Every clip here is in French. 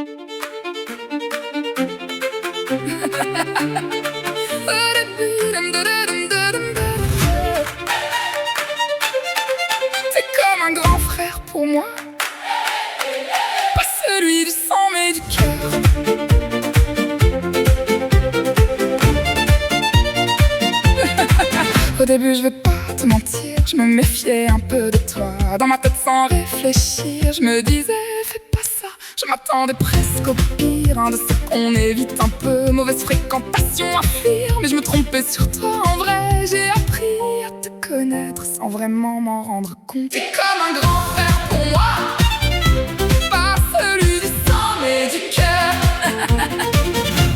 T'es comme un grand frère pour moi, pas celui du sang mais du cœur. Au début je vais pas te mentir, je me méfiais un peu de toi. Dans ma tête sans réfléchir, je me disais fais pas ça. Je m'attendais presque au pire, de ce qu'on évite un peu. Mauvaise fréquentation à fuir, mais je me trompais sur toi. En vrai j'ai appris à te connaître sans vraiment m'en rendre compte. T'es comme un grand frère pour moi, pas celui du sang mais du cœur.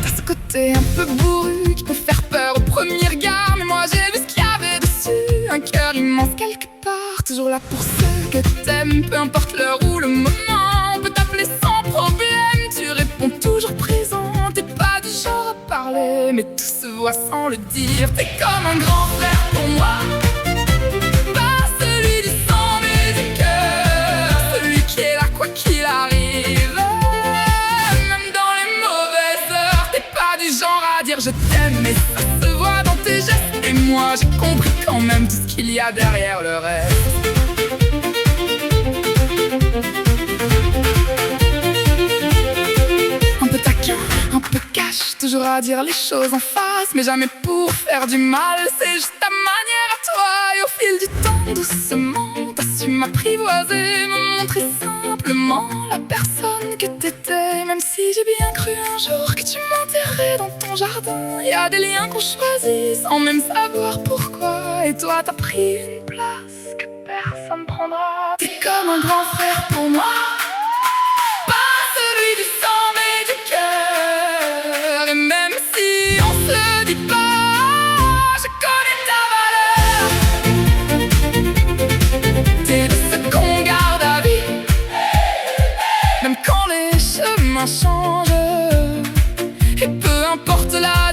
T'as ce côté un peu bourru qui peut faire peur au premier regard, mais moi j'ai vu ce qu'il y avait dessus. Un cœur immense quelque part, toujours là pour ceux que t'aimes. Peu importe l'heure ou le moment, on peut t'appeler sans problème. Tu réponds toujours présent, t'es pas du genre à parler, mais tout se voit sans le dire. T'es comme un grand frère pour moi, pas celui du sang mais du cœur. Celui qui est là quoi qu'il arrive, même dans les mauvaises heures. T'es pas du genre à dire je t'aime, mais ça se voit dans tes gestes. Et moi j'ai compris quand même tout ce qu'il y a derrière le reste. Un peu taquin, un peu cash, toujours à dire les choses en face, mais jamais pour faire du mal. C'est juste ta manière à toi. Et au fil du temps, doucement, t'as su m'apprivoiser, me montrer simplement la personne que t'étais. Même si j'ai bien cru un jour que tu m'enterrais dans ton jardin, y a des liens qu'on choisit sans même savoir pourquoi. Et toi t'as pris une place que personne prendra. T'es comme un grand frère pour moi, pas celui du sang mais du cœur. Et même si on se le dit pas, je connais ta valeur. T'es de ceux qu'on garde à vie, même quand les chemins changent. Et peu importe la